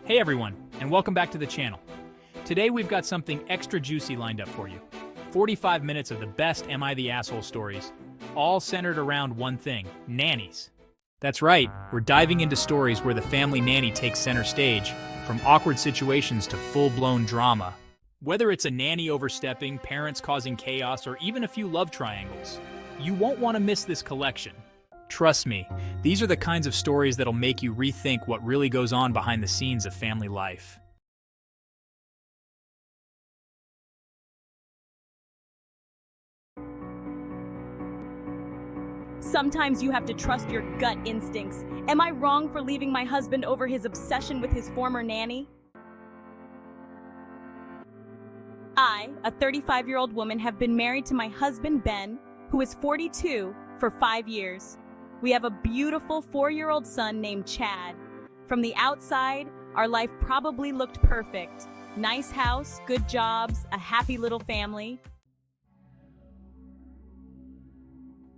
Hey everyone, and welcome back to the channel. Today we've got something extra juicy lined up for you. 45 minutes of the best Am I the Asshole stories, all centered around one thing, nannies. That's right, we're diving into stories where the family nanny takes center stage, from awkward situations to full-blown drama. Whether it's a nanny overstepping, parents causing chaos, or even a few love triangles, you won't want to miss this collection. Trust me, these are the kinds of stories that'll make you rethink what really goes on behind the scenes of family life. Sometimes you have to trust your gut instincts. Am I wrong for leaving my husband over his obsession with his former nanny? I, a 35-year-old woman, have been married to my husband, Ben, who is 42, for 5 years. We have a beautiful 4-year-old son named Chad. From the outside, our life probably looked perfect. Nice house, good jobs, a happy little family.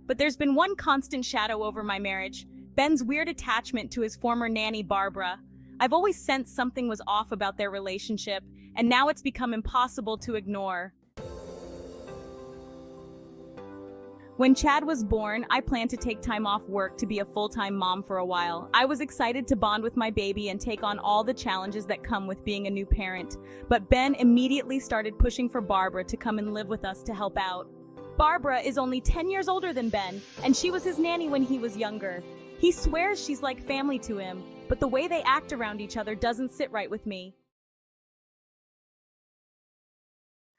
But there's been one constant shadow over my marriage: Ben's weird attachment to his former nanny, Barbara. I've always sensed something was off about their relationship, and now it's become impossible to ignore. When Chad was born, I planned to take time off work to be a full-time mom for a while. I was excited to bond with my baby and take on all the challenges that come with being a new parent. But Ben immediately started pushing for Barbara to come and live with us to help out. Barbara is only 10 years older than Ben, and she was his nanny when he was younger. He swears she's like family to him, but the way they act around each other doesn't sit right with me.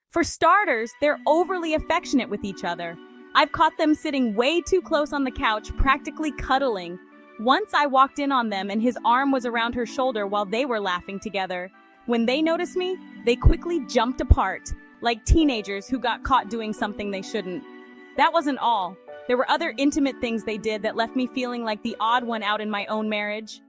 For starters, they're overly affectionate with each other. I've caught them sitting way too close on the couch, practically cuddling. Once I walked in on them and his arm was around her shoulder while they were laughing together. When they noticed me, they quickly jumped apart, like teenagers who got caught doing something they shouldn't. That wasn't all. There were other intimate things they did that left me feeling like the odd one out in my own marriage.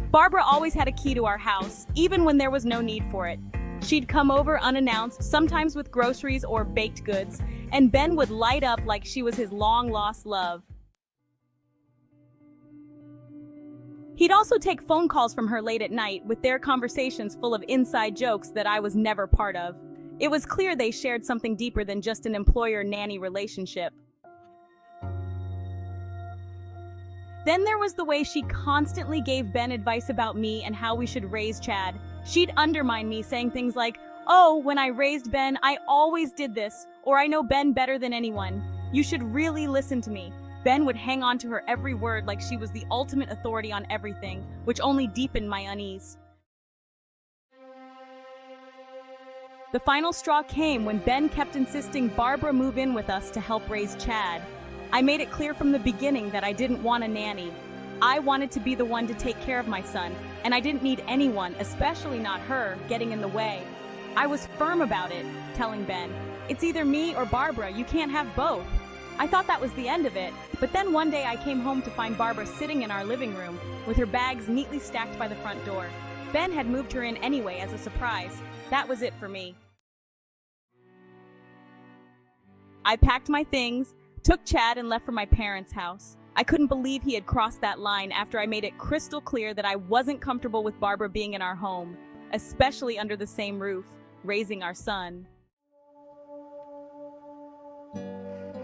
Barbara always had a key to our house, even when there was no need for it. She'd come over unannounced, sometimes with groceries or baked goods, and Ben would light up like she was his long-lost love. He'd also take phone calls from her late at night, with their conversations full of inside jokes that I was never part of. It was clear they shared something deeper than just an employer-nanny relationship. Then there was the way she constantly gave Ben advice about me and how we should raise Chad. She'd undermine me, saying things like, "Oh, when I raised Ben, I always did this," or "I know Ben better than anyone. You should really listen to me." Ben would hang on to her every word like she was the ultimate authority on everything, which only deepened my unease. The final straw came when Ben kept insisting Barbara move in with us to help raise Chad. I made it clear from the beginning that I didn't want a nanny. I wanted to be the one to take care of my son, and I didn't need anyone, especially not her, getting in the way. I was firm about it, telling Ben, "It's either me or Barbara, you can't have both." I thought that was the end of it, but then one day I came home to find Barbara sitting in our living room, with her bags neatly stacked by the front door. Ben had moved her in anyway as a surprise. That was it for me. I packed my things, took Chad, and left for my parents' house. I couldn't believe he had crossed that line after I made it crystal clear that I wasn't comfortable with Barbara being in our home, especially under the same roof, raising our son.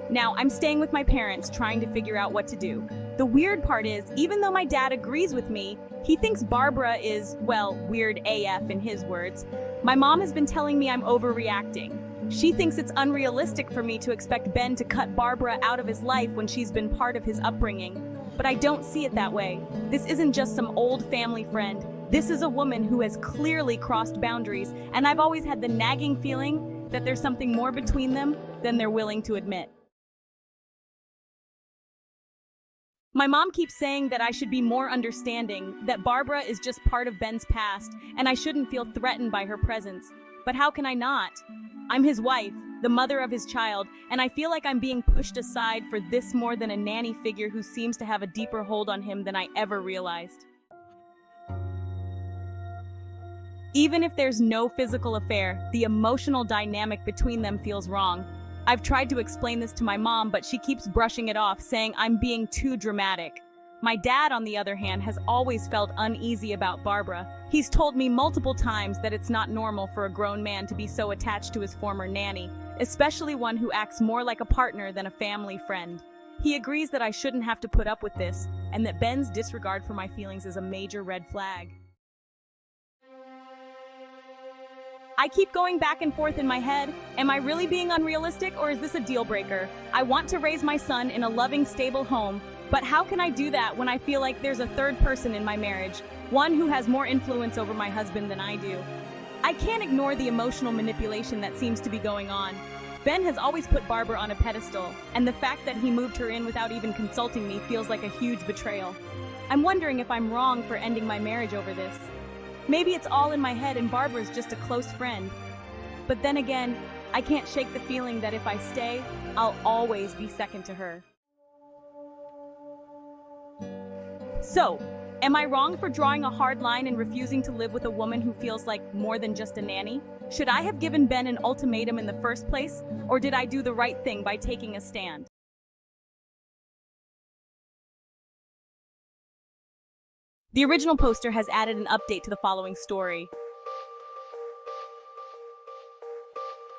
Now, I'm staying with my parents, trying to figure out what to do. The weird part is, even though my dad agrees with me, he thinks Barbara is, well, weird AF in his words. My mom has been telling me I'm overreacting. She thinks it's unrealistic for me to expect Ben to cut Barbara out of his life when she's been part of his upbringing. But I don't see it that way. This isn't just some old family friend. This is a woman who has clearly crossed boundaries, and I've always had the nagging feeling that there's something more between them than they're willing to admit. My mom keeps saying that I should be more understanding, that Barbara is just part of Ben's past, and I shouldn't feel threatened by her presence. But how can I not? I'm his wife, the mother of his child, and I feel like I'm being pushed aside for this more than a nanny figure who seems to have a deeper hold on him than I ever realized. Even if there's no physical affair, the emotional dynamic between them feels wrong. I've tried to explain this to my mom, but she keeps brushing it off, saying I'm being too dramatic. My dad, on the other hand, has always felt uneasy about Barbara. He's told me multiple times that it's not normal for a grown man to be so attached to his former nanny, especially one who acts more like a partner than a family friend. He agrees that I shouldn't have to put up with this, and that Ben's disregard for my feelings is a major red flag. I keep going back and forth in my head. Am I really being unrealistic, or is this a deal breaker? I want to raise my son in a loving, stable home, but how can I do that when I feel like there's a third person in my marriage, one who has more influence over my husband than I do? I can't ignore the emotional manipulation that seems to be going on. Ben has always put Barbara on a pedestal, and the fact that he moved her in without even consulting me feels like a huge betrayal. I'm wondering if I'm wrong for ending my marriage over this. Maybe it's all in my head and Barbara's just a close friend. But then again, I can't shake the feeling that if I stay, I'll always be second to her. So, am I wrong for drawing a hard line and refusing to live with a woman who feels like more than just a nanny? Should I have given Ben an ultimatum in the first place, or did I do the right thing by taking a stand? The original poster has added an update to the following story.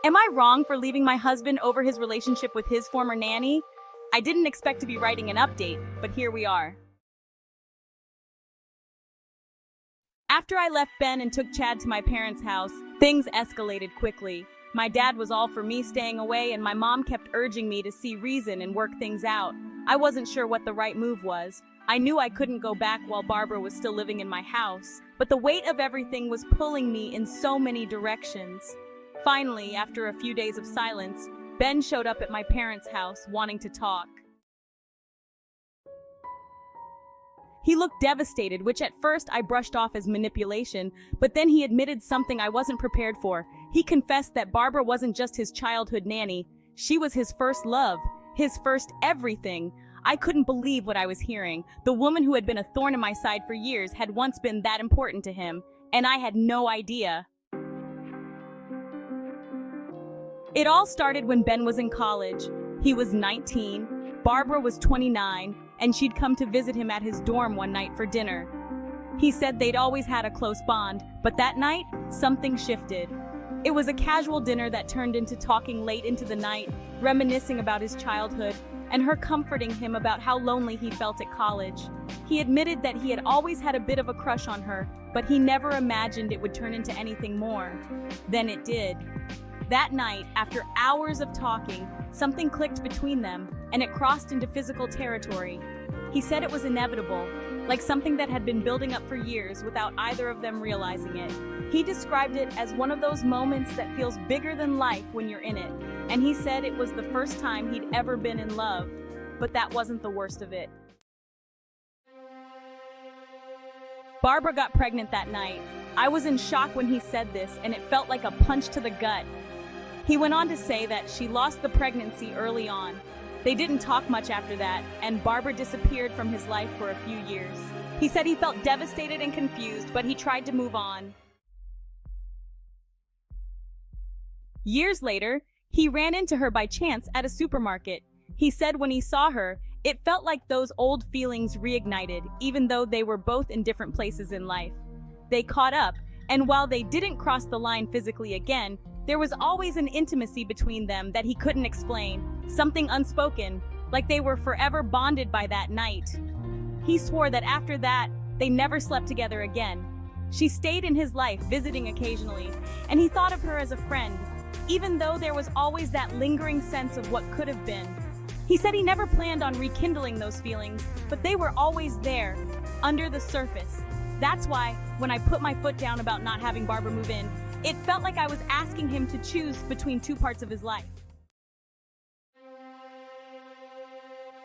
Am I wrong for leaving my husband over his relationship with his former nanny? I didn't expect to be writing an update, but here we are. After I left Ben and took Chad to my parents' house, things escalated quickly. My dad was all for me staying away, and my mom kept urging me to see reason and work things out. I wasn't sure what the right move was. I knew I couldn't go back while Barbara was still living in my house, but the weight of everything was pulling me in so many directions. Finally, after a few days of silence, Ben showed up at my parents' house wanting to talk. He looked devastated, which at first I brushed off as manipulation, but then he admitted something I wasn't prepared for. He confessed that Barbara wasn't just his childhood nanny. She was his first love, his first everything. I couldn't believe what I was hearing. The woman who had been a thorn in my side for years had once been that important to him, and I had no idea. It all started when Ben was in college. He was 19, Barbara was 29, and she'd come to visit him at his dorm one night for dinner. He said they'd always had a close bond, but that night, something shifted. It was a casual dinner that turned into talking late into the night, reminiscing about his childhood, and her comforting him about how lonely he felt at college. He admitted that he had always had a bit of a crush on her, but he never imagined it would turn into anything more. Then it did. That night, after hours of talking, something clicked between them, and it crossed into physical territory. He said it was inevitable, like something that had been building up for years without either of them realizing it. He described it as one of those moments that feels bigger than life when you're in it, and he said it was the first time he'd ever been in love, but that wasn't the worst of it. Barbara got pregnant that night. I was in shock when he said this, and it felt like a punch to the gut. He went on to say that she lost the pregnancy early on. They didn't talk much after that, and Barbara disappeared from his life for a few years. He said he felt devastated and confused, but he tried to move on. Years later, he ran into her by chance at a supermarket. He said when he saw her, it felt like those old feelings reignited, even though they were both in different places in life. They caught up, and while they didn't cross the line physically again, there was always an intimacy between them that he couldn't explain, something unspoken, like they were forever bonded by that night. He swore that after that, they never slept together again. She stayed in his life, visiting occasionally, and he thought of her as a friend, even though there was always that lingering sense of what could have been. He said he never planned on rekindling those feelings, but they were always there, under the surface. That's why, when I put my foot down about not having Barbara move in, it felt like I was asking him to choose between two parts of his life.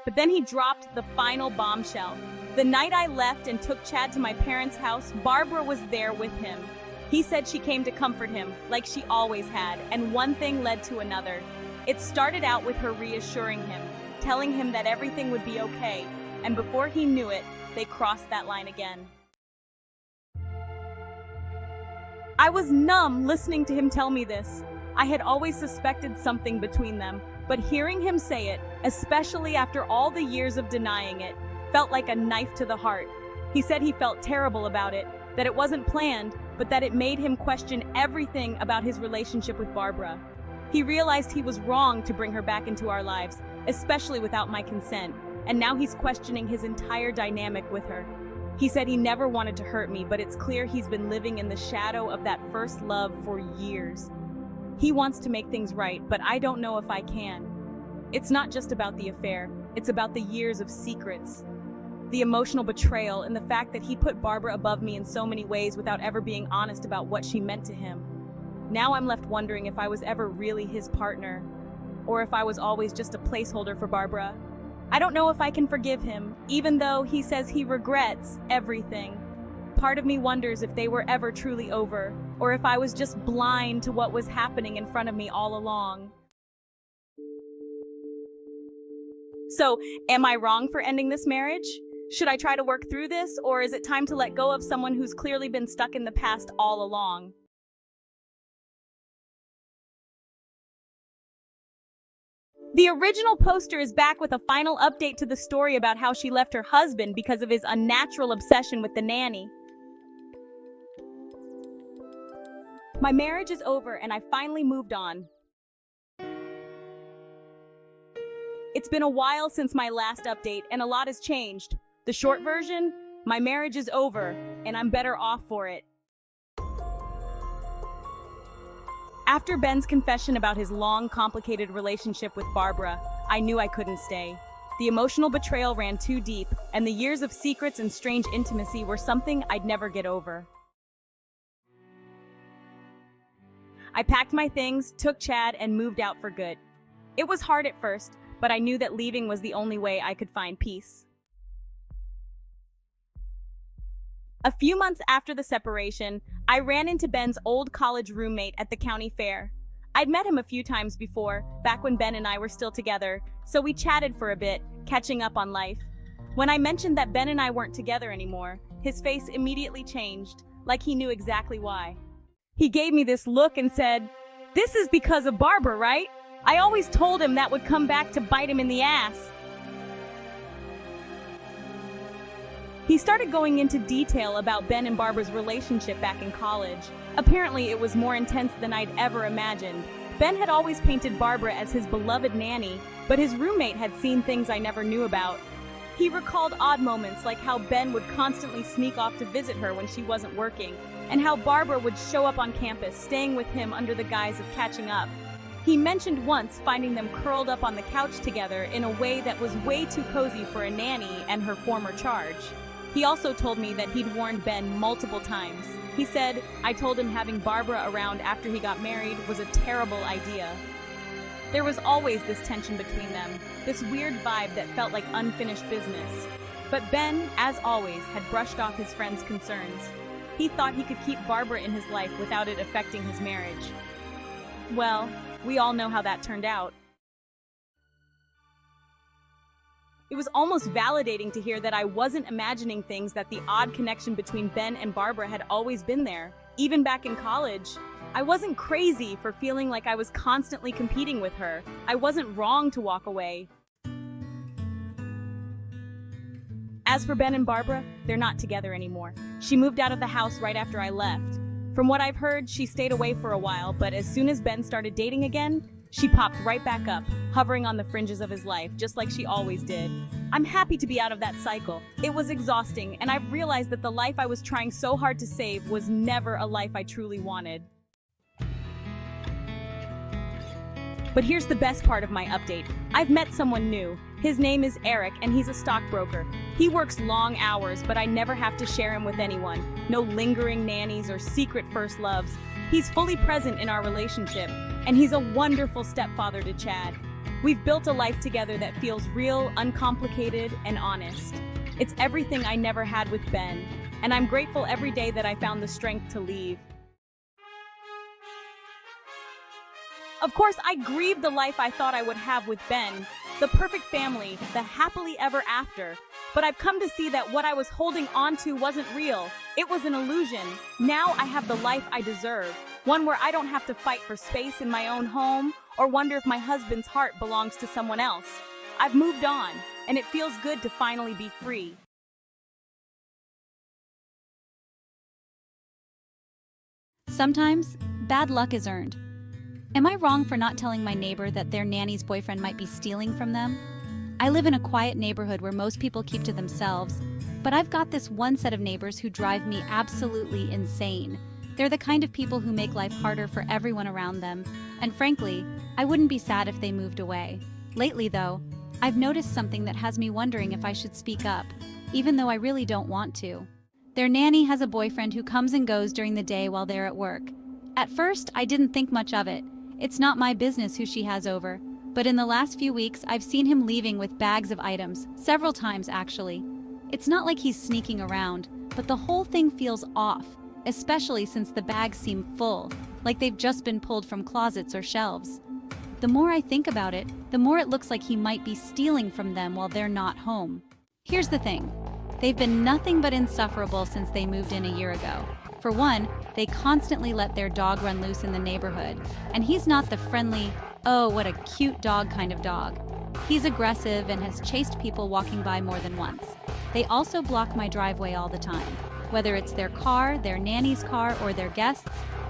But then he dropped the final bombshell. The night I left and took Chad to my parents' house, Barbara was there with him. He said she came to comfort him, like she always had, and one thing led to another. It started out with her reassuring him, telling him that everything would be okay, and before he knew it, they crossed that line again. I was numb listening to him tell me this. I had always suspected something between them, but hearing him say it, especially after all the years of denying it, felt like a knife to the heart. He said he felt terrible about it, that it wasn't planned, but that it made him question everything about his relationship with Barbara. He realized he was wrong to bring her back into our lives, especially without my consent, and now he's questioning his entire dynamic with her. He said he never wanted to hurt me, but it's clear he's been living in the shadow of that first love for years. He wants to make things right, but I don't know if I can. It's not just about the affair, it's about the years of secrets. The emotional betrayal and the fact that he put Barbara above me in so many ways without ever being honest about what she meant to him. Now I'm left wondering if I was ever really his partner, or if I was always just a placeholder for Barbara. I don't know if I can forgive him, even though he says he regrets everything. Part of me wonders if they were ever truly over, or if I was just blind to what was happening in front of me all along. So, am I wrong for ending this marriage? Should I try to work through this, or is it time to let go of someone who's clearly been stuck in the past all along? The original poster is back with a final update to the story about how she left her husband because of his unnatural obsession with the nanny. My marriage is over and I finally moved on. It's been a while since my last update and a lot has changed. The short version, my marriage is over and I'm better off for it. After Ben's confession about his long, complicated relationship with Barbara, I knew I couldn't stay. The emotional betrayal ran too deep, and the years of secrets and strange intimacy were something I'd never get over. I packed my things, took Chad, and moved out for good. It was hard at first, but I knew that leaving was the only way I could find peace. A few months after the separation, I ran into Ben's old college roommate at the county fair. I'd met him a few times before, back when Ben and I were still together, so we chatted for a bit, catching up on life. When I mentioned that Ben and I weren't together anymore, his face immediately changed, like he knew exactly why. He gave me this look and said, "This is because of Barbara, right? I always told him that would come back to bite him in the ass." He started going into detail about Ben and Barbara's relationship back in college. Apparently, it was more intense than I'd ever imagined. Ben had always painted Barbara as his beloved nanny, but his roommate had seen things I never knew about. He recalled odd moments like how Ben would constantly sneak off to visit her when she wasn't working, and how Barbara would show up on campus, staying with him under the guise of catching up. He mentioned once finding them curled up on the couch together in a way that was way too cozy for a nanny and her former charge. He also told me that he'd warned Ben multiple times. He said, "I told him having Barbara around after he got married was a terrible idea." There was always this tension between them, this weird vibe that felt like unfinished business. But Ben, as always, had brushed off his friend's concerns. He thought he could keep Barbara in his life without it affecting his marriage. Well, we all know how that turned out. It was almost validating to hear that I wasn't imagining things, that the odd connection between Ben and Barbara had always been there, even back in college. I wasn't crazy for feeling like I was constantly competing with her. I wasn't wrong to walk away. As for Ben and Barbara, they're not together anymore. She moved out of the house right after I left. From what I've heard, she stayed away for a while, but as soon as Ben started dating again, she popped right back up, hovering on the fringes of his life, just like she always did. I'm happy to be out of that cycle. It was exhausting, and I've realized that the life I was trying so hard to save was never a life I truly wanted. But here's the best part of my update. I've met someone new. His name is Eric, and he's a stockbroker. He works long hours, but I never have to share him with anyone. No lingering nannies or secret first loves. He's fully present in our relationship, and he's a wonderful stepfather to Chad. We've built a life together that feels real, uncomplicated, and honest. It's everything I never had with Ben, and I'm grateful every day that I found the strength to leave. Of course, I grieved the life I thought I would have with Ben, the perfect family, the happily ever after. But I've come to see that what I was holding on to wasn't real. It was an illusion. Now I have the life I deserve, one where I don't have to fight for space in my own home or wonder if my husband's heart belongs to someone else. I've moved on, and it feels good to finally be free. Sometimes, bad luck is earned. Am I wrong for not telling my neighbor that their nanny's boyfriend might be stealing from them? I live in a quiet neighborhood where most people keep to themselves, but I've got this one set of neighbors who drive me absolutely insane. They're the kind of people who make life harder for everyone around them, and frankly, I wouldn't be sad if they moved away. Lately, though, I've noticed something that has me wondering if I should speak up, even though I really don't want to. Their nanny has a boyfriend who comes and goes during the day while they're at work. At first, I didn't think much of it. It's not my business who she has over. But in the last few weeks, I've seen him leaving with bags of items, several times actually. It's not like he's sneaking around, but the whole thing feels off, especially since the bags seem full, like they've just been pulled from closets or shelves. The more I think about it, the more it looks like he might be stealing from them while they're not home. Here's the thing. They've been nothing but insufferable since they moved in a year ago. For one, they constantly let their dog run loose in the neighborhood, and he's not the friendly, "Oh, what a cute dog" kind of dog. He's aggressive and has chased people walking by more than once. They also block my driveway all the time. Whether it's their car, their nanny's car, or their guests,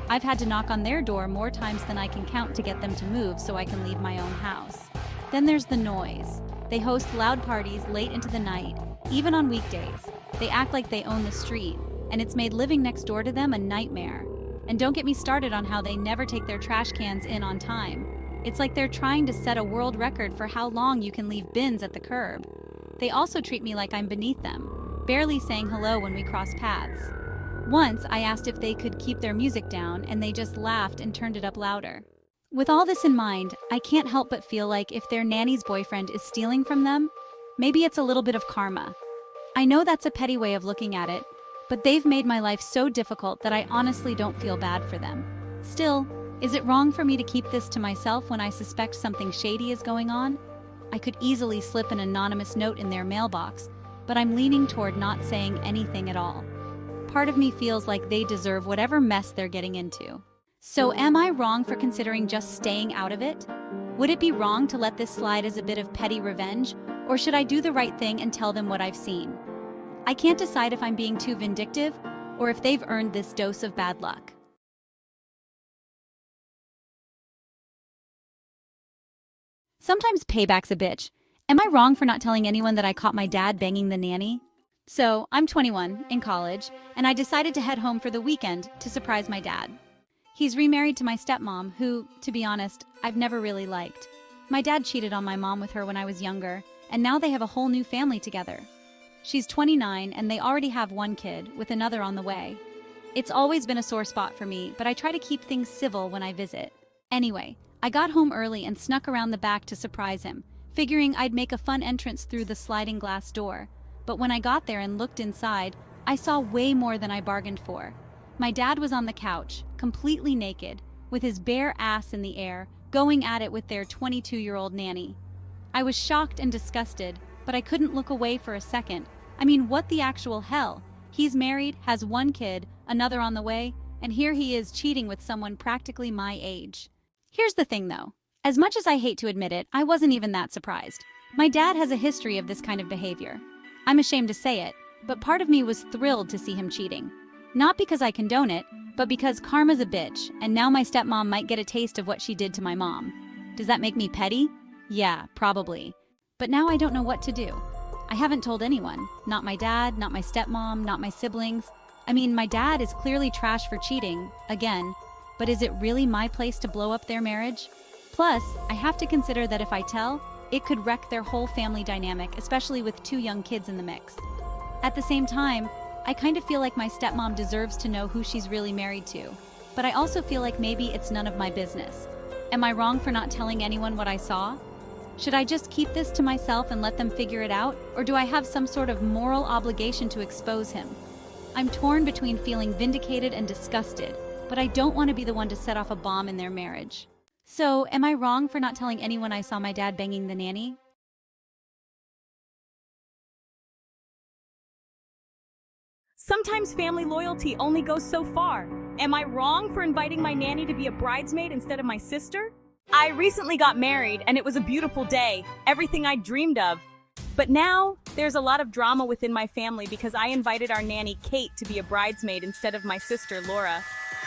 I've had to knock on their door more times than I can count to get them to move so I can leave my own house. Then there's the noise. They host loud parties late into the night, even on weekdays. They act like they own the street, and it's made living next door to them a nightmare. And don't get me started on how they never take their trash cans in on time. It's like they're trying to set a world record for how long you can leave bins at the curb. They also treat me like I'm beneath them, barely saying hello when we cross paths. Once, I asked if they could keep their music down, and they just laughed and turned it up louder. With all this in mind, I can't help but feel like if their nanny's boyfriend is stealing from them, maybe it's a little bit of karma. I know that's a petty way of looking at it, but they've made my life so difficult that I honestly don't feel bad for them. Still, is it wrong for me to keep this to myself when I suspect something shady is going on? I could easily slip an anonymous note in their mailbox, but I'm leaning toward not saying anything at all. Part of me feels like they deserve whatever mess they're getting into. So am I wrong for considering just staying out of it? Would it be wrong to let this slide as a bit of petty revenge, or should I do the right thing and tell them what I've seen? I can't decide if I'm being too vindictive or if they've earned this dose of bad luck. Sometimes payback's a bitch. Am I wrong for not telling anyone that I caught my dad banging the nanny? So, I'm 21, in college, and I decided to head home for the weekend to surprise my dad. He's remarried to my stepmom, who, to be honest, I've never really liked. My dad cheated on my mom with her when I was younger, and now they have a whole new family together. She's 29, and they already have one kid, with another on the way. It's always been a sore spot for me, but I try to keep things civil when I visit. Anyway, I got home early and snuck around the back to surprise him, figuring I'd make a fun entrance through the sliding glass door. But when I got there and looked inside, I saw way more than I bargained for. My dad was on the couch, completely naked, with his bare ass in the air, going at it with their 22-year-old nanny. I was shocked and disgusted, but I couldn't look away for a second. I mean, what the actual hell? He's married, has one kid, another on the way, and here he is cheating with someone practically my age. Here's the thing, though. As much as I hate to admit it, I wasn't even that surprised. My dad has a history of this kind of behavior. I'm ashamed to say it, but part of me was thrilled to see him cheating. Not because I condone it, but because karma's a bitch, and now my stepmom might get a taste of what she did to my mom. Does that make me petty? Yeah, probably. But now I don't know what to do. I haven't told anyone. Not my dad, not my stepmom, not my siblings. I mean, my dad is clearly trash for cheating, again, but is it really my place to blow up their marriage? Plus, I have to consider that if I tell, it could wreck their whole family dynamic, especially with 2 young kids in the mix. At the same time, I kind of feel like my stepmom deserves to know who she's really married to, but I also feel like maybe it's none of my business. Am I wrong for not telling anyone what I saw? Should I just keep this to myself and let them figure it out, or do I have some sort of moral obligation to expose him? I'm torn between feeling vindicated and disgusted, but I don't want to be the one to set off a bomb in their marriage. So, am I wrong for not telling anyone I saw my dad banging the nanny? Sometimes family loyalty only goes so far. Am I wrong for inviting my nanny to be a bridesmaid instead of my sister? I recently got married, and it was a beautiful day, everything I dreamed of. But now, there's a lot of drama within my family because I invited our nanny, Kate, to be a bridesmaid instead of my sister, Laura.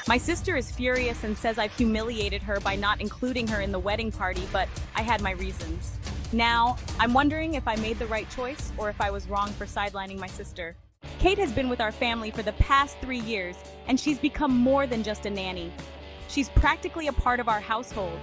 My sister is furious and says I've humiliated her by not including her in the wedding party, but I had my reasons. Now, I'm wondering if I made the right choice or if I was wrong for sidelining my sister. Kate has been with our family for the past 3 years, and she's become more than just a nanny. She's practically a part of our household.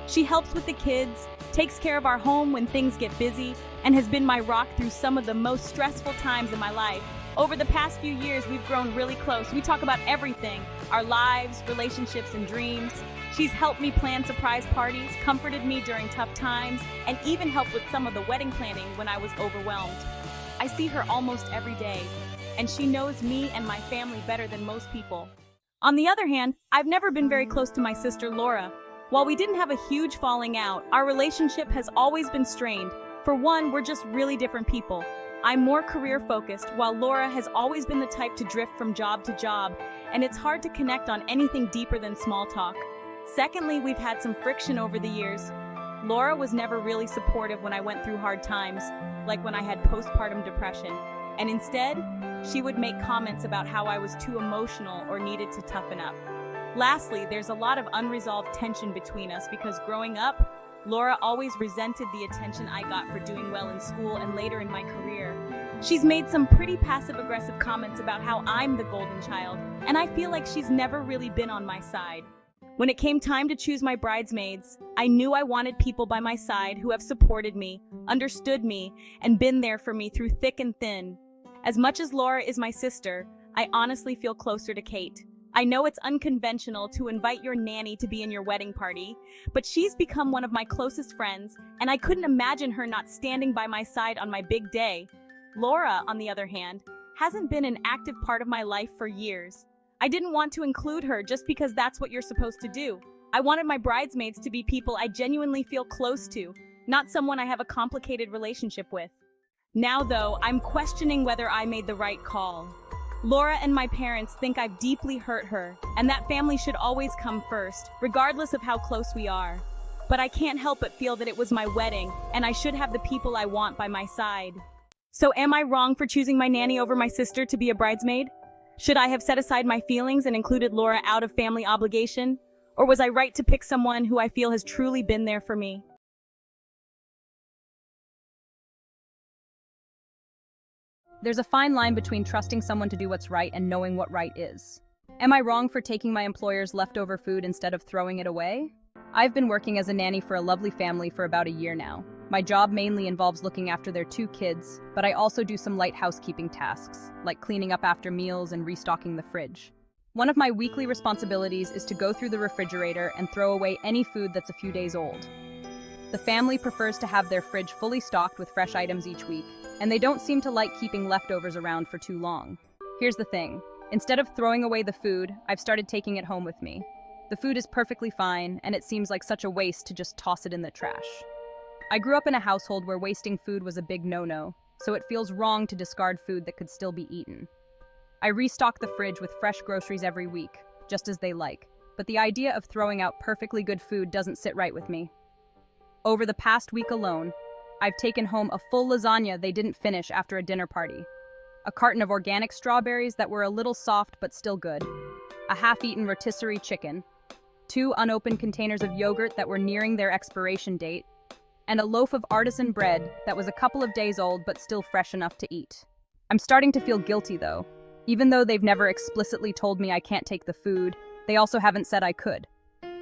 She helps with the kids, takes care of our home when things get busy, and has been my rock through some of the most stressful times in my life. Over the past few years, we've grown really close. We talk about everything, our lives, relationships, and dreams. She's helped me plan surprise parties, comforted me during tough times, and even helped with some of the wedding planning when I was overwhelmed. I see her almost every day, and she knows me and my family better than most people. On the other hand, I've never been very close to my sister Laura. While we didn't have a huge falling out, our relationship has always been strained. For one, we're just really different people. I'm more career-focused, while Laura has always been the type to drift from job to job, and it's hard to connect on anything deeper than small talk. Secondly, we've had some friction over the years. Laura was never really supportive when I went through hard times, like when I had postpartum depression, and instead, she would make comments about how I was too emotional or needed to toughen up. Lastly, there's a lot of unresolved tension between us because growing up, Laura always resented the attention I got for doing well in school and later in my career. She's made some pretty passive-aggressive comments about how I'm the golden child, and I feel like she's never really been on my side. When it came time to choose my bridesmaids, I knew I wanted people by my side who have supported me, understood me, and been there for me through thick and thin. As much as Laura is my sister, I honestly feel closer to Kate. I know it's unconventional to invite your nanny to be in your wedding party, but she's become one of my closest friends, and I couldn't imagine her not standing by my side on my big day. Laura, on the other hand, hasn't been an active part of my life for years. I didn't want to include her just because that's what you're supposed to do. I wanted my bridesmaids to be people I genuinely feel close to, not someone I have a complicated relationship with. Now, though, I'm questioning whether I made the right call. Laura and my parents think I've deeply hurt her, and that family should always come first, regardless of how close we are. But I can't help but feel that it was my wedding, and I should have the people I want by my side. So am I wrong for choosing my nanny over my sister to be a bridesmaid? Should I have set aside my feelings and included Laura out of family obligation? Or was I right to pick someone who I feel has truly been there for me? There's a fine line between trusting someone to do what's right and knowing what right is. Am I wrong for taking my employer's leftover food instead of throwing it away? I've been working as a nanny for a lovely family for about a year now. My job mainly involves looking after their 2 kids, but I also do some light housekeeping tasks, like cleaning up after meals and restocking the fridge. One of my weekly responsibilities is to go through the refrigerator and throw away any food that's a few days old. The family prefers to have their fridge fully stocked with fresh items each week, and they don't seem to like keeping leftovers around for too long. Here's the thing. Instead of throwing away the food, I've started taking it home with me. The food is perfectly fine, and it seems like such a waste to just toss it in the trash. I grew up in a household where wasting food was a big no-no, so it feels wrong to discard food that could still be eaten. I restock the fridge with fresh groceries every week, just as they like, but the idea of throwing out perfectly good food doesn't sit right with me. Over the past week alone, I've taken home a full lasagna they didn't finish after a dinner party, a carton of organic strawberries that were a little soft but still good, a half-eaten rotisserie chicken, 2 unopened containers of yogurt that were nearing their expiration date, and a loaf of artisan bread that was a couple of days old but still fresh enough to eat. I'm starting to feel guilty though. Even though they've never explicitly told me I can't take the food, they also haven't said I could.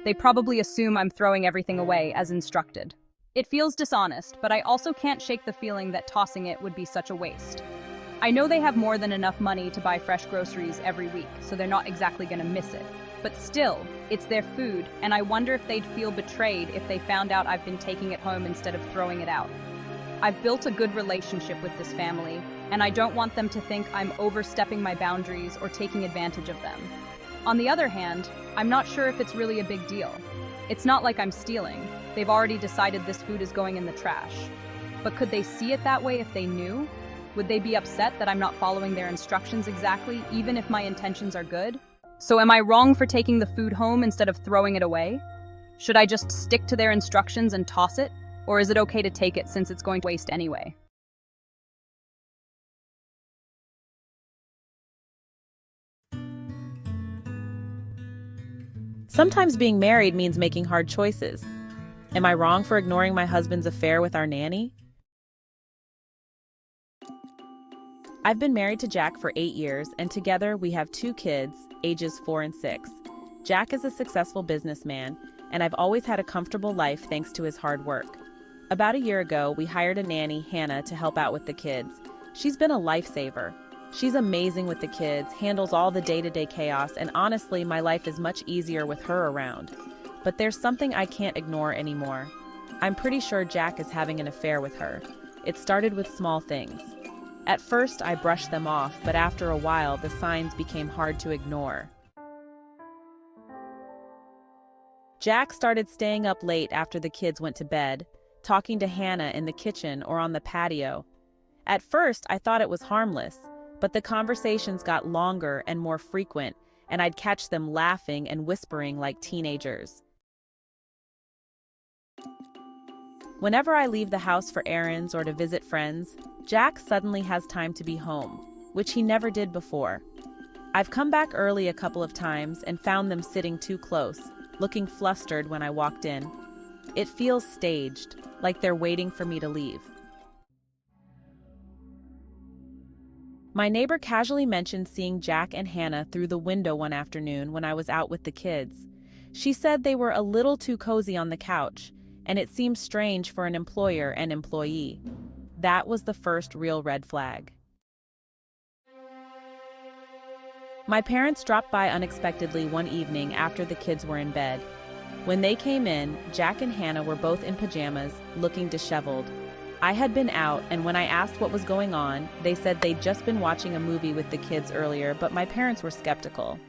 They probably assume I'm throwing everything away as instructed. It feels dishonest, but I also can't shake the feeling that tossing it would be such a waste. I know they have more than enough money to buy fresh groceries every week, so they're not exactly gonna miss it. But still, it's their food, and I wonder if they'd feel betrayed if they found out I've been taking it home instead of throwing it out. I've built a good relationship with this family, and I don't want them to think I'm overstepping my boundaries or taking advantage of them. On the other hand, I'm not sure if it's really a big deal. It's not like I'm stealing. They've already decided this food is going in the trash. But could they see it that way if they knew? Would they be upset that I'm not following their instructions exactly, even if my intentions are good? So am I wrong for taking the food home instead of throwing it away? Should I just stick to their instructions and toss it? Or is it okay to take it since it's going to waste anyway? Sometimes being married means making hard choices. Am I wrong for ignoring my husband's affair with our nanny? I've been married to Jack for 8 years, and together we have 2 kids, ages 4 and 6. Jack is a successful businessman, and I've always had a comfortable life thanks to his hard work. About a year ago, we hired a nanny, Hannah, to help out with the kids. She's been a lifesaver. She's amazing with the kids, handles all the day-to-day chaos, and honestly, my life is much easier with her around. But there's something I can't ignore anymore. I'm pretty sure Jack is having an affair with her. It started with small things. At first, I brushed them off, but after a while, the signs became hard to ignore. Jack started staying up late after the kids went to bed, talking to Hannah in the kitchen or on the patio. At first, I thought it was harmless, but the conversations got longer and more frequent, and I'd catch them laughing and whispering like teenagers. Whenever I leave the house for errands or to visit friends, Jack suddenly has time to be home, which he never did before. I've come back early a couple of times and found them sitting too close, looking flustered when I walked in. It feels staged, like they're waiting for me to leave. My neighbor casually mentioned seeing Jack and Hannah through the window one afternoon when I was out with the kids. She said they were a little too cozy on the couch, and it seemed strange for an employer and employee. That was the first real red flag. My parents dropped by unexpectedly one evening after the kids were in bed. When they came in, Jack and Hannah were both in pajamas, looking disheveled. I had been out, and when I asked what was going on, they said they'd just been watching a movie with the kids earlier, but my parents were skeptical.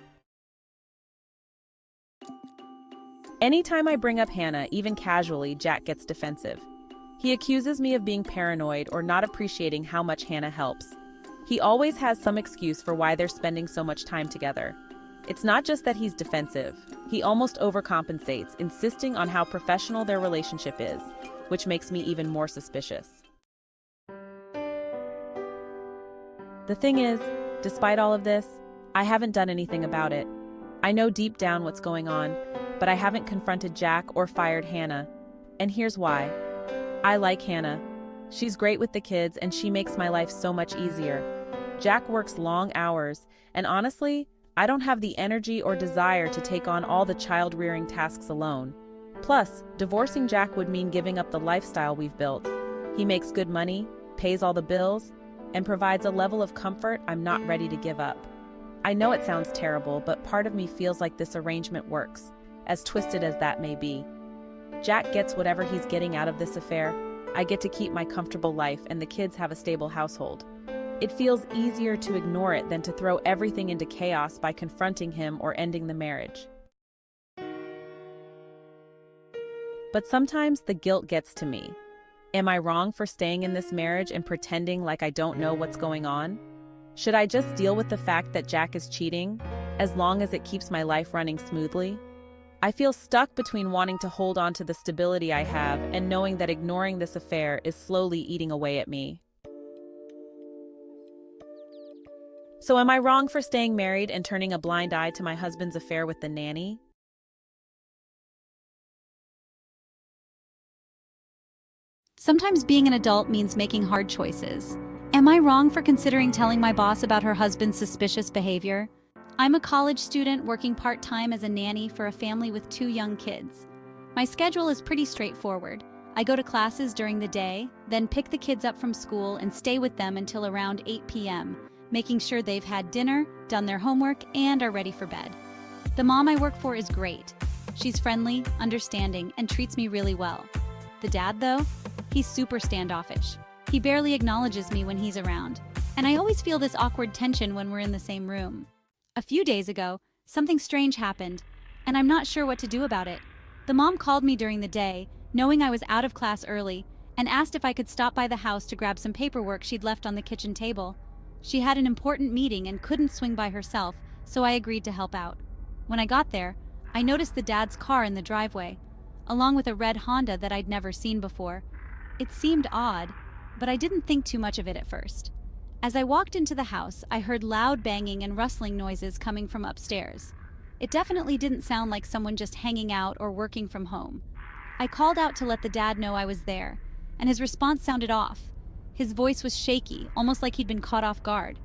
Anytime I bring up Hannah, even casually, Jack gets defensive. He accuses me of being paranoid or not appreciating how much Hannah helps. He always has some excuse for why they're spending so much time together. It's not just that he's defensive. He almost overcompensates, insisting on how professional their relationship is, which makes me even more suspicious. The thing is, despite all of this, I haven't done anything about it. I know deep down what's going on, but I haven't confronted Jack or fired Hannah. And here's why. I like Hannah. She's great with the kids, and she makes my life so much easier. Jack works long hours, and honestly, I don't have the energy or desire to take on all the child-rearing tasks alone. Plus, divorcing Jack would mean giving up the lifestyle we've built. He makes good money, pays all the bills, and provides a level of comfort I'm not ready to give up. I know it sounds terrible, but part of me feels like this arrangement works, as twisted as that may be. Jack gets whatever he's getting out of this affair. I get to keep my comfortable life, and the kids have a stable household. It feels easier to ignore it than to throw everything into chaos by confronting him or ending the marriage. But sometimes the guilt gets to me. Am I wrong for staying in this marriage and pretending like I don't know what's going on? Should I just deal with the fact that Jack is cheating, as long as it keeps my life running smoothly? I feel stuck between wanting to hold on to the stability I have and knowing that ignoring this affair is slowly eating away at me. So am I wrong for staying married and turning a blind eye to my husband's affair with the nanny? Sometimes being an adult means making hard choices. Am I wrong for considering telling my boss about her husband's suspicious behavior? I'm a college student working part-time as a nanny for a family with 2 young kids. My schedule is pretty straightforward. I go to classes during the day, then pick the kids up from school and stay with them until around 8 p.m., making sure they've had dinner, done their homework, and are ready for bed. The mom I work for is great. She's friendly, understanding, and treats me really well. The dad, though? He's super standoffish. He barely acknowledges me when he's around, and I always feel this awkward tension when we're in the same room. A few days ago, something strange happened, and I'm not sure what to do about it. The mom called me during the day, knowing I was out of class early, and asked if I could stop by the house to grab some paperwork she'd left on the kitchen table. She had an important meeting and couldn't swing by herself, so I agreed to help out. When I got there, I noticed the dad's car in the driveway, along with a red Honda that I'd never seen before. It seemed odd, but I didn't think too much of it at first. As I walked into the house, I heard loud banging and rustling noises coming from upstairs. It definitely didn't sound like someone just hanging out or working from home. I called out to let the dad know I was there, and his response sounded off. His voice was shaky, almost like he'd been caught off guard.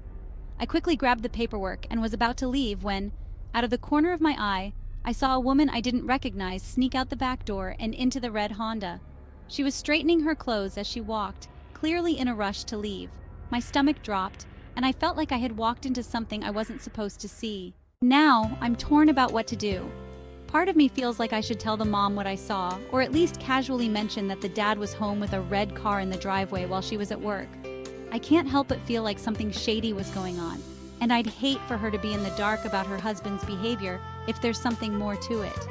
I quickly grabbed the paperwork and was about to leave when, out of the corner of my eye, I saw a woman I didn't recognize sneak out the back door and into the red Honda. She was straightening her clothes as she walked, clearly in a rush to leave. My stomach dropped, and I felt like I had walked into something I wasn't supposed to see. Now, I'm torn about what to do. Part of me feels like I should tell the mom what I saw, or at least casually mention that the dad was home with a red car in the driveway while she was at work. I can't help but feel like something shady was going on, and I'd hate for her to be in the dark about her husband's behavior if there's something more to it.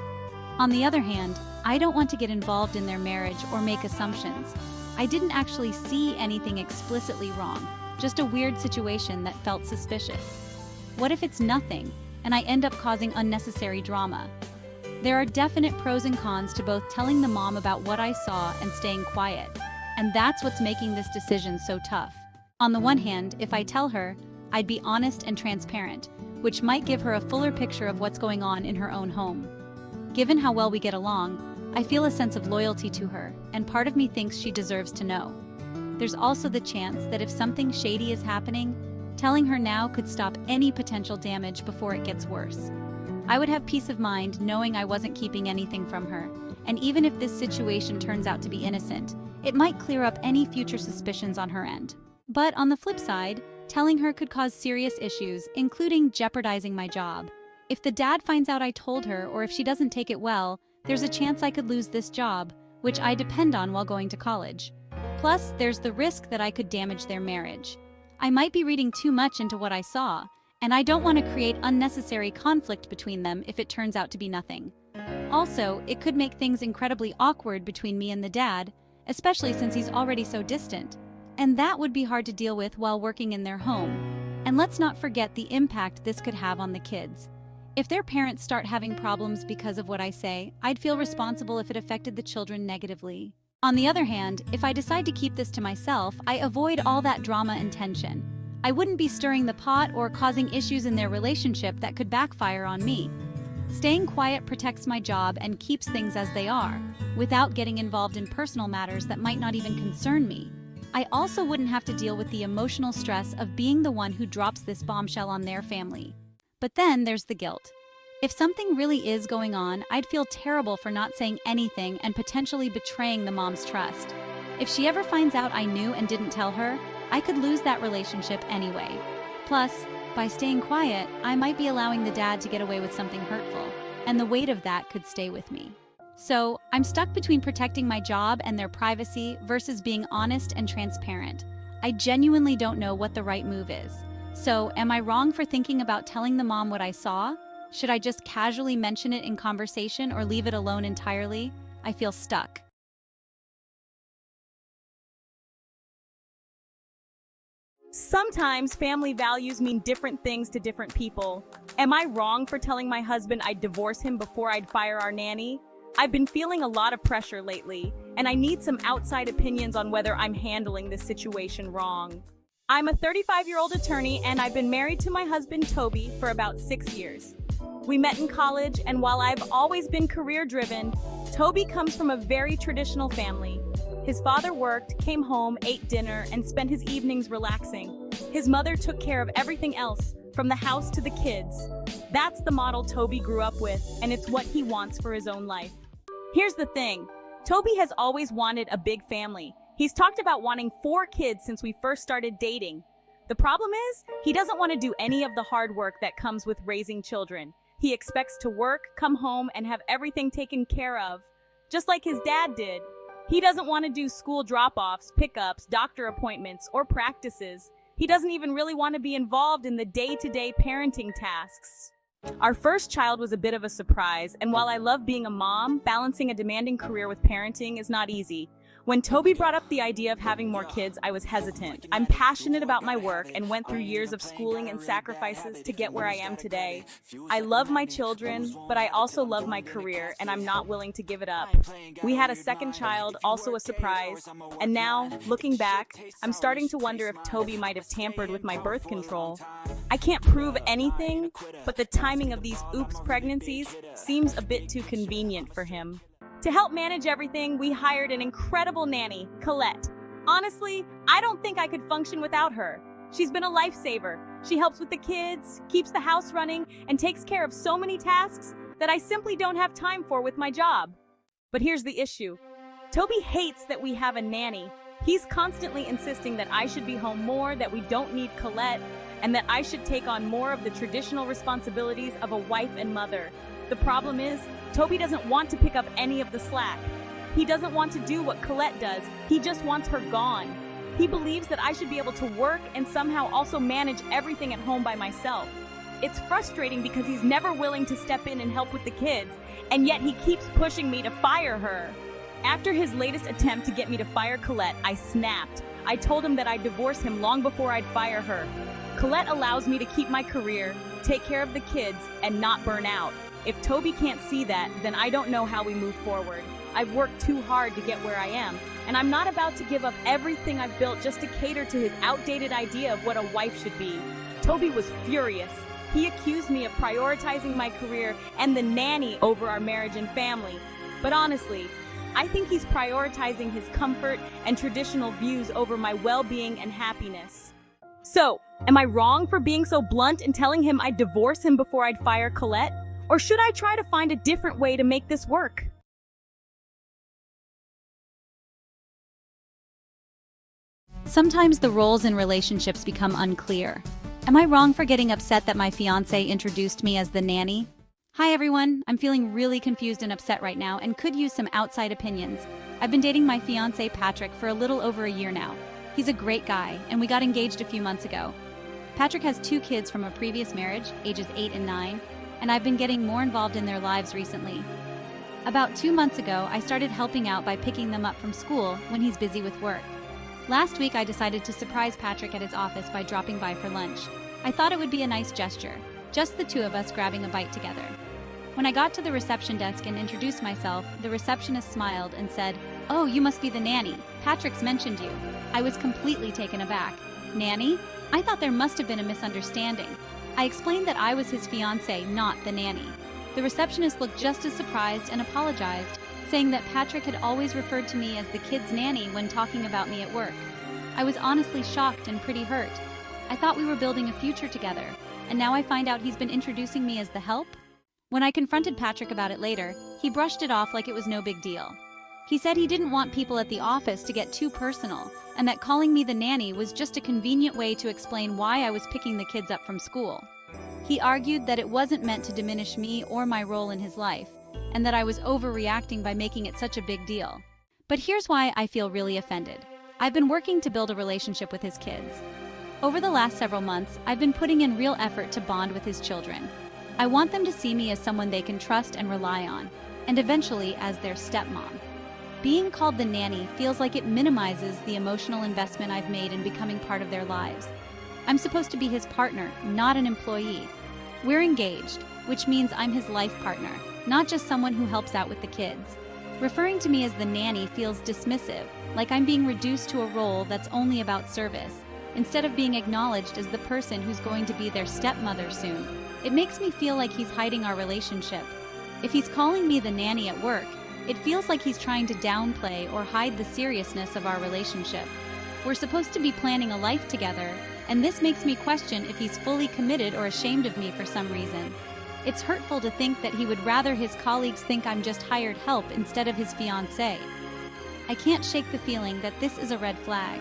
On the other hand, I don't want to get involved in their marriage or make assumptions. I didn't actually see anything explicitly wrong, just a weird situation that felt suspicious. What if it's nothing, and I end up causing unnecessary drama? There are definite pros and cons to both telling the mom about what I saw and staying quiet, and that's what's making this decision so tough. On the one hand, if I tell her, I'd be honest and transparent, which might give her a fuller picture of what's going on in her own home. Given how well we get along, I feel a sense of loyalty to her, and part of me thinks she deserves to know. There's also the chance that if something shady is happening, telling her now could stop any potential damage before it gets worse. I would have peace of mind knowing I wasn't keeping anything from her, and even if this situation turns out to be innocent, it might clear up any future suspicions on her end. But on the flip side, telling her could cause serious issues, including jeopardizing my job. If the dad finds out I told her, or if she doesn't take it well, there's a chance I could lose this job, which I depend on while going to college. Plus, there's the risk that I could damage their marriage. I might be reading too much into what I saw, and I don't want to create unnecessary conflict between them if it turns out to be nothing. Also, it could make things incredibly awkward between me and the dad, especially since he's already so distant. And that would be hard to deal with while working in their home. And let's not forget the impact this could have on the kids. If their parents start having problems because of what I say, I'd feel responsible if it affected the children negatively. On the other hand, if I decide to keep this to myself, I avoid all that drama and tension. I wouldn't be stirring the pot or causing issues in their relationship that could backfire on me. Staying quiet protects my job and keeps things as they are, without getting involved in personal matters that might not even concern me. I also wouldn't have to deal with the emotional stress of being the one who drops this bombshell on their family. But then there's the guilt. If something really is going on, I'd feel terrible for not saying anything and potentially betraying the mom's trust. If she ever finds out I knew and didn't tell her, I could lose that relationship anyway. Plus, by staying quiet, I might be allowing the dad to get away with something hurtful, and the weight of that could stay with me. So, I'm stuck between protecting my job and their privacy versus being honest and transparent. I genuinely don't know what the right move is. So, am I wrong for thinking about telling the mom what I saw? Should I just casually mention it in conversation or leave it alone entirely? I feel stuck. Sometimes family values mean different things to different people. Am I wrong for telling my husband I'd divorce him before I'd fire our nanny? I've been feeling a lot of pressure lately, and I need some outside opinions on whether I'm handling this situation wrong. I'm a 35-year-old attorney, and I've been married to my husband, Toby, for about 6 years. We met in college, and while I've always been career-driven, Toby comes from a very traditional family. His father worked, came home, ate dinner, and spent his evenings relaxing. His mother took care of everything else, from the house to the kids. That's the model Toby grew up with, and it's what he wants for his own life. Here's the thing. Toby has always wanted a big family. He's talked about wanting 4 kids since we first started dating. The problem is, he doesn't want to do any of the hard work that comes with raising children. He expects to work, come home, and have everything taken care of, just like his dad did. He doesn't want to do school drop-offs, pickups, doctor appointments, or practices. He doesn't even really want to be involved in the day-to-day parenting tasks. Our first child was a bit of a surprise, and while I love being a mom, balancing a demanding career with parenting is not easy. When Toby brought up the idea of having more kids, I was hesitant. I'm passionate about my work and went through years of schooling and sacrifices to get where I am today. I love my children, but I also love my career, and I'm not willing to give it up. We had a second child, also a surprise, and now, looking back, I'm starting to wonder if Toby might have tampered with my birth control. I can't prove anything, but the timing of these oops pregnancies seems a bit too convenient for him. To help manage everything, we hired an incredible nanny, Colette. Honestly, I don't think I could function without her. She's been a lifesaver. She helps with the kids, keeps the house running, and takes care of so many tasks that I simply don't have time for with my job. But here's the issue. Toby hates that we have a nanny. He's constantly insisting that I should be home more, that we don't need Colette, and that I should take on more of the traditional responsibilities of a wife and mother. The problem is, Toby doesn't want to pick up any of the slack. He doesn't want to do what Colette does. He just wants her gone. He believes that I should be able to work and somehow also manage everything at home by myself. It's frustrating because he's never willing to step in and help with the kids, and yet he keeps pushing me to fire her. After his latest attempt to get me to fire Colette, I snapped. I told him that I'd divorce him long before I'd fire her. Colette allows me to keep my career, take care of the kids, and not burn out. If Toby can't see that, then I don't know how we move forward. I've worked too hard to get where I am, and I'm not about to give up everything I've built just to cater to his outdated idea of what a wife should be. Toby was furious. He accused me of prioritizing my career and the nanny over our marriage and family. But honestly, I think he's prioritizing his comfort and traditional views over my well-being and happiness. So, am I wrong for being so blunt and telling him I'd divorce him before I'd fire Colette? Or should I try to find a different way to make this work? Sometimes the roles in relationships become unclear. Am I wrong for getting upset that my fiancé introduced me as the nanny? Hi everyone, I'm feeling really confused and upset right now and could use some outside opinions. I've been dating my fiancé Patrick for a little over a year now. He's a great guy, and we got engaged a few months ago. Patrick has 2 kids from a previous marriage, ages 8 and 9, and I've been getting more involved in their lives recently. About 2 months ago, I started helping out by picking them up from school when he's busy with work. Last week, I decided to surprise Patrick at his office by dropping by for lunch. I thought it would be a nice gesture, just the 2 of us grabbing a bite together. When I got to the reception desk and introduced myself, the receptionist smiled and said, "Oh, you must be the nanny. Patrick's mentioned you." I was completely taken aback. Nanny? I thought there must have been a misunderstanding. I explained that I was his fiancée, not the nanny. The receptionist looked just as surprised and apologized, saying that Patrick had always referred to me as the kid's nanny when talking about me at work. I was honestly shocked and pretty hurt. I thought we were building a future together, and now I find out he's been introducing me as the help? When I confronted Patrick about it later, he brushed it off like it was no big deal. He said he didn't want people at the office to get too personal, and that calling me the nanny was just a convenient way to explain why I was picking the kids up from school. He argued that it wasn't meant to diminish me or my role in his life, and that I was overreacting by making it such a big deal. But here's why I feel really offended. I've been working to build a relationship with his kids. Over the last several months, I've been putting in real effort to bond with his children. I want them to see me as someone they can trust and rely on, and eventually as their stepmom. Being called the nanny feels like it minimizes the emotional investment I've made in becoming part of their lives. I'm supposed to be his partner, not an employee. We're engaged, which means I'm his life partner, not just someone who helps out with the kids. Referring to me as the nanny feels dismissive, like I'm being reduced to a role that's only about service, instead of being acknowledged as the person who's going to be their stepmother soon. It makes me feel like he's hiding our relationship. If he's calling me the nanny at work, it feels like he's trying to downplay or hide the seriousness of our relationship. We're supposed to be planning a life together, and this makes me question if he's fully committed or ashamed of me for some reason. It's hurtful to think that he would rather his colleagues think I'm just hired help instead of his fiancée. I can't shake the feeling that this is a red flag.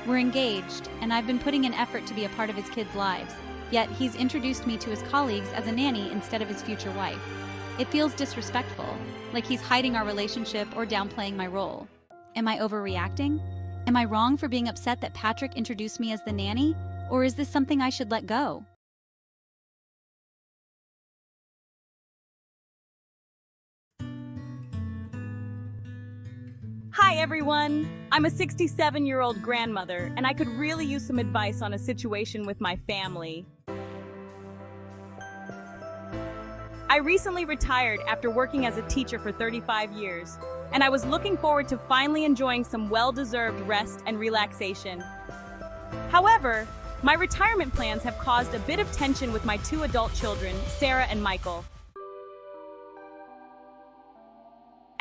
We're engaged, and I've been putting in effort to be a part of his kids' lives, yet he's introduced me to his colleagues as a nanny instead of his future wife. It feels disrespectful, like he's hiding our relationship or downplaying my role. Am I overreacting? Am I wrong for being upset that Patrick introduced me as the nanny, or is this something I should let go? Hi everyone! I'm a 67-year-old grandmother, and I could really use some advice on a situation with my family. I recently retired after working as a teacher for 35 years, and I was looking forward to finally enjoying some well-deserved rest and relaxation. However, my retirement plans have caused a bit of tension with my two adult children, Sarah and Michael.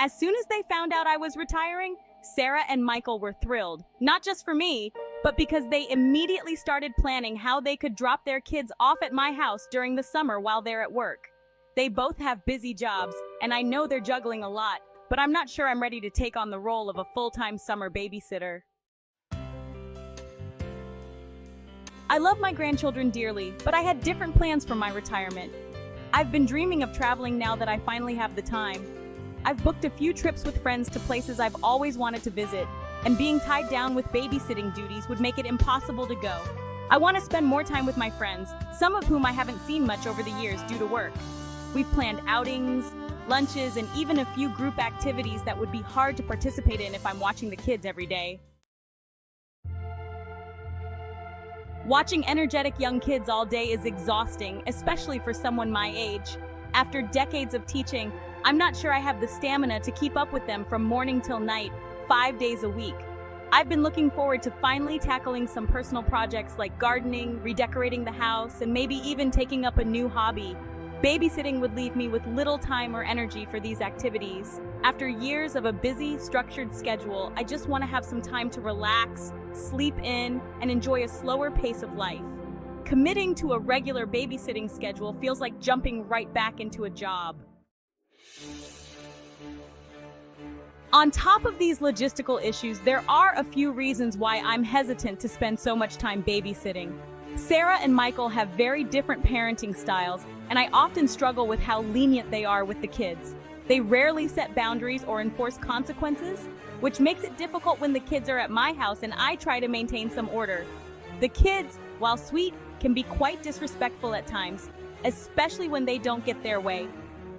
As soon as they found out I was retiring, Sarah and Michael were thrilled, not just for me, but because they immediately started planning how they could drop their kids off at my house during the summer while they're at work. They both have busy jobs, and I know they're juggling a lot, but I'm not sure I'm ready to take on the role of a full-time summer babysitter. I love my grandchildren dearly, but I had different plans for my retirement. I've been dreaming of traveling now that I finally have the time. I've booked a few trips with friends to places I've always wanted to visit, and being tied down with babysitting duties would make it impossible to go. I want to spend more time with my friends, some of whom I haven't seen much over the years due to work. We've planned outings, lunches, and even a few group activities that would be hard to participate in if I'm watching the kids every day. Watching energetic young kids all day is exhausting, especially for someone my age. After decades of teaching, I'm not sure I have the stamina to keep up with them from morning till night, 5 days a week. I've been looking forward to finally tackling some personal projects like gardening, redecorating the house, and maybe even taking up a new hobby. Babysitting would leave me with little time or energy for these activities. After years of a busy, structured schedule, I just want to have some time to relax, sleep in, and enjoy a slower pace of life. Committing to a regular babysitting schedule feels like jumping right back into a job. On top of these logistical issues, there are a few reasons why I'm hesitant to spend so much time babysitting. Sarah and Michael have very different parenting styles, and I often struggle with how lenient they are with the kids. They rarely set boundaries or enforce consequences, which makes it difficult when the kids are at my house and I try to maintain some order. The kids, while sweet, can be quite disrespectful at times, especially when they don't get their way.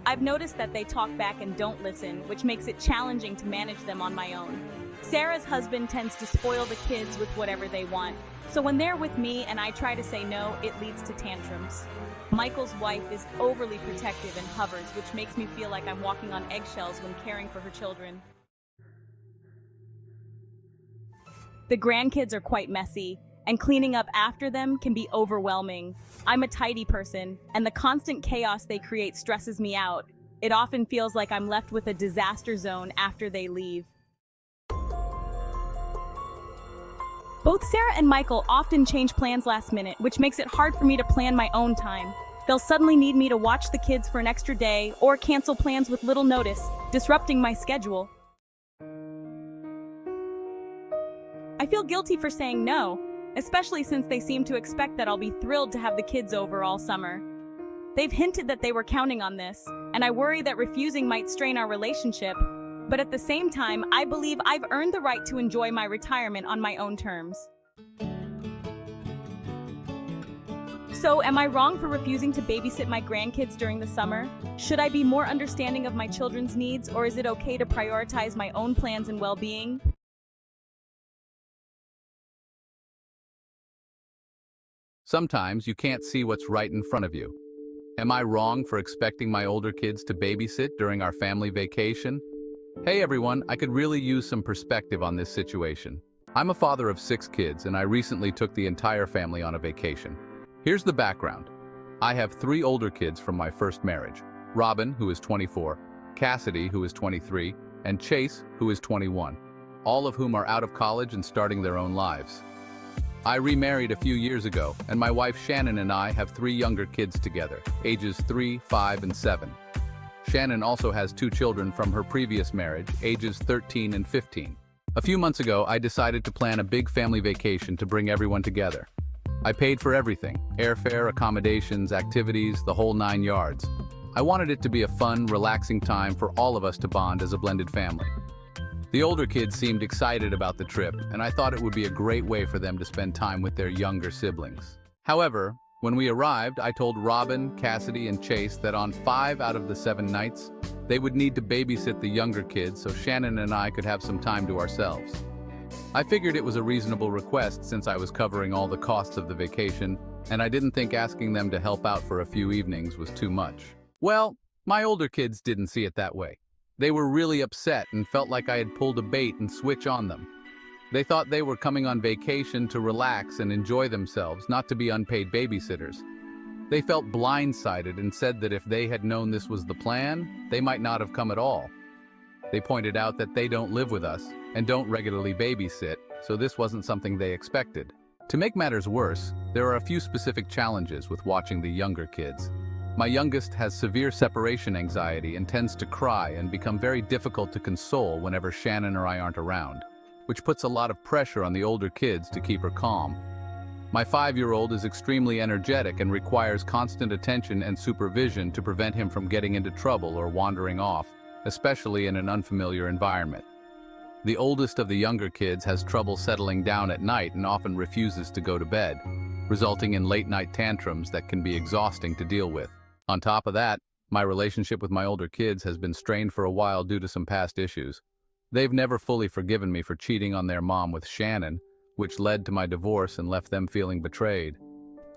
I've noticed that they talk back and don't listen, which makes it challenging to manage them on my own. Sarah's husband tends to spoil the kids with whatever they want, so when they're with me and I try to say no, it leads to tantrums. Michael's wife is overly protective and hovers, which makes me feel like I'm walking on eggshells when caring for her children. The grandkids are quite messy, and cleaning up after them can be overwhelming. I'm a tidy person, and the constant chaos they create stresses me out. It often feels like I'm left with a disaster zone after they leave. Both Sarah and Michael often change plans last minute, which makes it hard for me to plan my own time. They'll suddenly need me to watch the kids for an extra day or cancel plans with little notice, disrupting my schedule. I feel guilty for saying no, especially since they seem to expect that I'll be thrilled to have the kids over all summer. They've hinted that they were counting on this, and I worry that refusing might strain our relationship. But at the same time, I believe I've earned the right to enjoy my retirement on my own terms. So, am I wrong for refusing to babysit my grandkids during the summer? Should I be more understanding of my children's needs, or is it okay to prioritize my own plans and well-being? Sometimes you can't see what's right in front of you. Am I wrong for expecting my older kids to babysit during our family vacation? Hey everyone, I could really use some perspective on this situation. I'm a father of 6 kids and I recently took the entire family on a vacation. Here's the background. I have 3 older kids from my first marriage. Robin, who is 24, Cassidy, who is 23, and Chase, who is 21, all of whom are out of college and starting their own lives. I remarried a few years ago, and my wife Shannon and I have 3 younger kids together, ages 3, 5, and 7. Shannon also has 2 children from her previous marriage, ages 13 and 15. A few months ago, I decided to plan a big family vacation to bring everyone together. I paid for everything, airfare, accommodations, activities, the whole 9 yards. I wanted it to be a fun, relaxing time for all of us to bond as a blended family. The older kids seemed excited about the trip, and I thought it would be a great way for them to spend time with their younger siblings. However, when we arrived, I told Robin, Cassidy, and Chase that on 5 out of the 7 nights, They would need to babysit the younger kids so Shannon and I could have some time to ourselves. I figured it was a reasonable request since I was covering all the costs of the vacation, and I didn't think asking them to help out for a few evenings was too much. Well, my older kids didn't see it that way. They were really upset and felt like I had pulled a bait and switch on them. They thought they were coming on vacation to relax and enjoy themselves, not to be unpaid babysitters. They felt blindsided and said that if they had known this was the plan, they might not have come at all. They pointed out that they don't live with us and don't regularly babysit, so this wasn't something they expected. To make matters worse, there are a few specific challenges with watching the younger kids. My youngest has severe separation anxiety and tends to cry and become very difficult to console whenever Shannon or I aren't around, which puts a lot of pressure on the older kids to keep her calm. My 5-year-old is extremely energetic and requires constant attention and supervision to prevent him from getting into trouble or wandering off, especially in an unfamiliar environment. The oldest of the younger kids has trouble settling down at night and often refuses to go to bed, resulting in late-night tantrums that can be exhausting to deal with. On top of that, my relationship with my older kids has been strained for a while due to some past issues. They've never fully forgiven me for cheating on their mom with Shannon, which led to my divorce and left them feeling betrayed.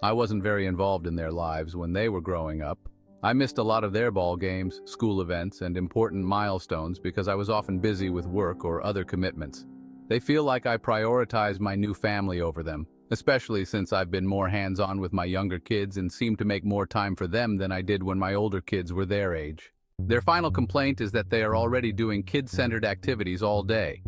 I wasn't very involved in their lives when they were growing up. I missed a lot of their ball games, school events, and important milestones because I was often busy with work or other commitments. They feel like I prioritize my new family over them, especially since I've been more hands-on with my younger kids and seem to make more time for them than I did when my older kids were their age. Their final complaint is that they are already doing kid-centered activities all day.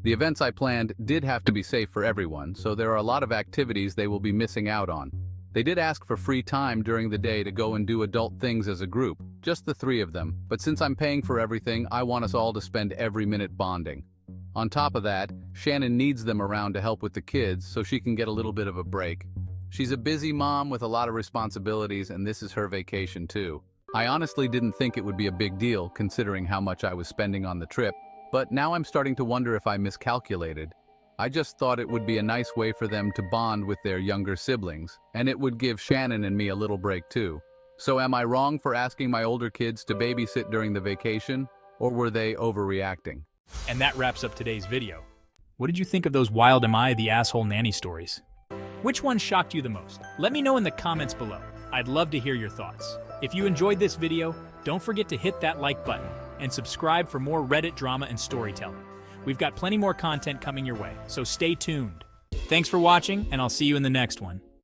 The events I planned did have to be safe for everyone, so there are a lot of activities they will be missing out on. They did ask for free time during the day to go and do adult things as a group, just the 3 of them, but since I'm paying for everything, I want us all to spend every minute bonding. On top of that, Shannon needs them around to help with the kids so she can get a little bit of a break. She's a busy mom with a lot of responsibilities, and this is her vacation too. I honestly didn't think it would be a big deal considering how much I was spending on the trip, but now I'm starting to wonder if I miscalculated. I just thought it would be a nice way for them to bond with their younger siblings, and it would give Shannon and me a little break too. So am I wrong for asking my older kids to babysit during the vacation, or were they overreacting? And that wraps up today's video. What did you think of those wild am I the asshole nanny stories? Which one shocked you the most? Let me know in the comments below. I'd love to hear your thoughts. If you enjoyed this video, don't forget to hit that like button and subscribe for more Reddit drama and storytelling. We've got plenty more content coming your way, so stay tuned. Thanks for watching, and I'll see you in the next one.